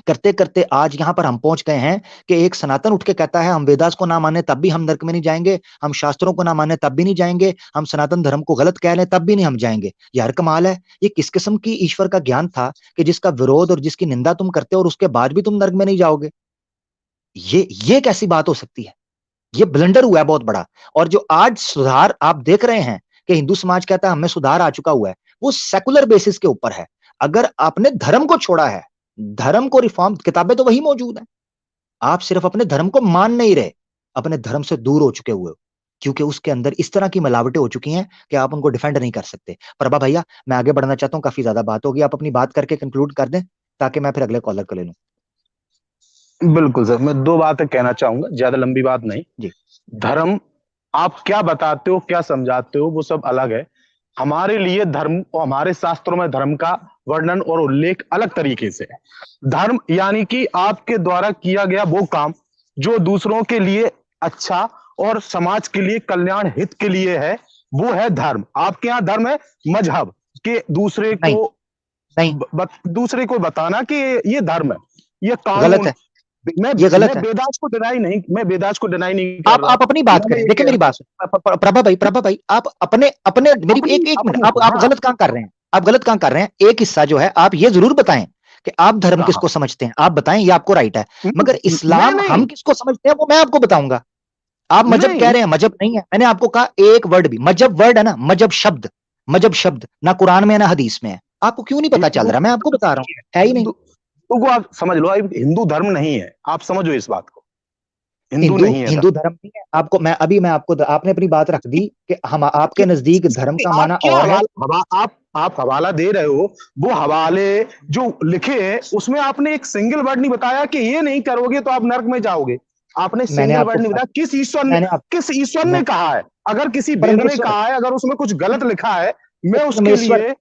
करते करते आज यहां पर हम पहुंच गए हैं कि एक सनातन उठ के कहता है हम वेदास को ना माने तब भी हम नरक में नहीं जाएंगे, हम शास्त्रों को ना माने तब भी नहीं जाएंगे, हम सनातन धर्म को गलत कह लें तब भी नहीं हम जाएंगे। यार कमाल है, ये किस किस्म की ईश्वर का ज्ञान था कि जिसका विरोध और जिसकी निंदा तुम करते हो और उसके बाद भी तुम नरक में नहीं जाओगे। ये कैसी बात हो सकती है? ये ब्लंडर हुआ है बहुत बड़ा। और जो आज सुधार आप देख रहे हैं कि हिंदू समाज कहता है हमें सुधार आ चुका हुआ है, वो सेकुलर बेसिस के ऊपर है। अगर आपने धर्म को छोड़ा है, धर्म को रिफॉर्म, किताबें तो वही मौजूद हैं, आप सिर्फ अपने धर्म को मान नहीं रहे, अपने धर्म से दूर हो चुके हुए हो, क्योंकि उसके अंदर इस तरह की मिलावटें हो चुकी हैं कि आप उनको डिफेंड नहीं कर सकते। प्रभा भैया, मैं आगे बढ़ना चाहता हूं, काफी ज्यादा बात होगी, आप अपनी बात करके कंक्लूड कर दें ताकि मैं फिर अगले कॉलर को ले लूं। बिल्कुल सर, मैं दो बातें कहना चाहूंगा, ज्यादा लंबी बात नहीं जी। धर्म आप क्या बताते हो, क्या समझाते हो, वो सब अलग है। हमारे लिए धर्म और हमारे शास्त्रों में धर्म का वर्णन और उल्लेख अलग तरीके से है। धर्म यानी कि आपके द्वारा किया गया वो काम जो दूसरों के लिए अच्छा और समाज के लिए कल्याण हित के लिए है, वो है धर्म। आपके यहाँ धर्म है मजहब के दूसरे को दूसरे को बताना कि ये धर्म है, ये कानून गलत है, मैं ये गलत है। वेदास को डिनाई नहीं कर रहा। आप अपनी बात करें, देखिए मेरी बात प्रभा भाई आप अपने मेरी एक मिनट, आप गलत काम कर रहे हैं, आप गलत काम कर रहे हैं। एक हिस्सा जो है आप ये जरूर बताएं कि आप धर्म किसको समझते हैं, आप बताएं, ये आपको राइट है, मगर इस्लाम हम किसको समझते हैं वो मैं आपको बताऊंगा। आप मजहब कह रहे हैं, मजहब नहीं है। मैंने आपको कहा एक वर्ड भी, मजहब वर्ड है ना, मजहब शब्द ना कुरान में है ना हदीस में है। आपको क्यों नहीं पता चल रहा? मैं आपको बता रहा हूँ, है ही नहीं। तो आप समझ लो, हिंदू धर्म नहीं है, आप समझो इस बात को, हिंदू धर्म नहीं है। आपको मैं आपको आपने अपनी बात रख दी कि हम आपके नजदीक धर्म का माना और है। आप हवाला दे रहे हो, वो हवाले जो लिखे हैं उसमें आपने एक सिंगल वर्ड नहीं बताया कि ये नहीं करोगे तो आप नरक में जाओगे। आपने सिंगल वर्ड नहीं बताया। किस ईश्वर ने कहा है? अगर किसी वेद में कहा है, अगर उसमें कुछ गलत लिखा है, मैं उसके लिए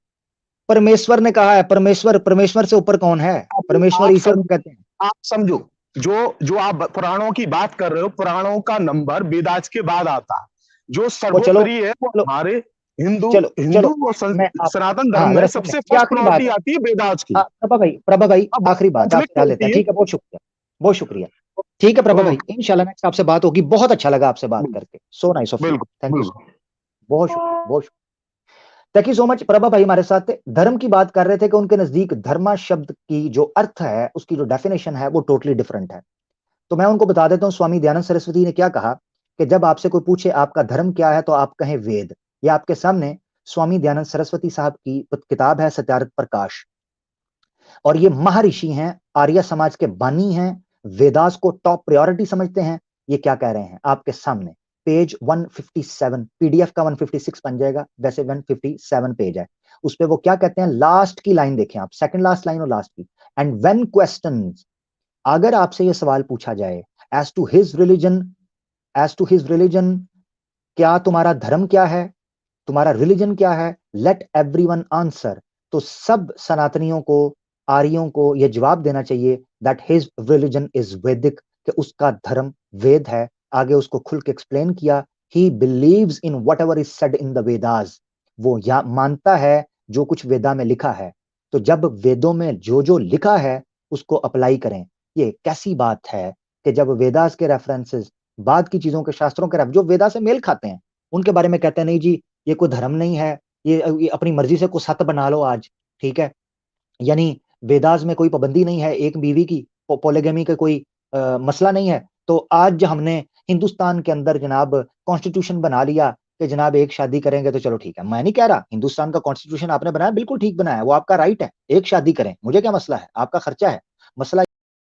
परमेश्वर ने कहा है। परमेश्वर से ऊपर कौन है? परमेश्वर ईश्वर कहते हैं। आप समझो, जो आप पुराणों की बात कर रहे हो, पुराणों का नंबर वेदास के बाद आता है। जो सर्वोपरि है वो हमारे हिंदू और सनातन धर्म में सबसे फर्स्ट प्रायोरिटी आती है वेदास की। प्रभा भाई आखिरी बात आपसे लेते हैं, ठीक है? बहुत शुक्रिया। ठीक है प्रभा भाई, इंशाल्लाह नेक्स्ट आपसे बात होगी। बहुत अच्छा लगा आपसे बात करके, so nice of you, thank you, बहुत शुक्रिया। Thank you so much. Prabha भाई हमारे साथ धर्म की बात कर रहे थे कि उनके नजदीक धर्मा शब्द की जो अर्थ है, उसकी जो डेफिनेशन है वो टोटली डिफरेंट है। तो मैं उनको बता देता हूँ, स्वामी दयानंद सरस्वती ने क्या कहा कि जब आपसे कोई पूछे आपका धर्म क्या है तो आप कहें वेद। या आपके सामने स्वामी दयानंद सरस्वती साहब की किताब है सत्यार्थ प्रकाश, और ये महर्षि हैं, आर्य समाज के बानी हैं, वेदास को टॉप प्रायोरिटी समझते हैं। ये क्या कह रहे हैं आपके सामने, पेज 157, पीडीएफ का 156 बन जाएगा, वैसे 157 पेज है। उस पे वो क्या कहते हैं, लास्ट की लाइन देखें आप, सेकंड लास्ट लाइन और लास्ट की। एंड व्हेन क्वेश्चंस, अगर आपसे ये सवाल पूछा जाए एज टू हिज रिलीजन, क्या तुम्हारा धर्म क्या है, तुम्हारा रिलीजन क्या है, लेट एवरीवन आंसर, तो सब सनातनियों को, आर्यों को यह जवाब देना चाहिए दैट हिज रिलीजन इज वैदिक, कि उसका धर्म वेद है। आगे उसको खुल के एक्सप्लेन किया, he believes in whatever is said in the Vedas, वो या मानता है जो कुछ वेदा में लिखा है। तो जब वेदों में जो जो लिखा है उसको अप्लाई करें। ये कैसी बात है कि जब वेदास के रेफरेंसेस, बाद की चीजों के, शास्त्रों के जो वेदा से मेल खाते हैं, उनके बारे में कहते हैं नहीं जी ये कोई धर्म नहीं है, ये अपनी मर्जी से कुछ सत बना लो आज, ठीक है? यानी वेदास में कोई पाबंदी नहीं है एक बीवी की, पोलेगमी का कोई मसला नहीं है। तो आज हमने हिंदुस्तान के अंदर जनाब कॉन्स्टिट्यूशन बना लिया कि जनाब एक शादी करेंगे तो चलो ठीक है। मैं नहीं कह रहा, हिंदुस्तान का कॉन्स्टिट्यूशन आपने बनाया बिल्कुल ठीक बनाया, वो आपका राइट है, एक शादी करें, मुझे क्या मसला है, आपका खर्चा है। मसला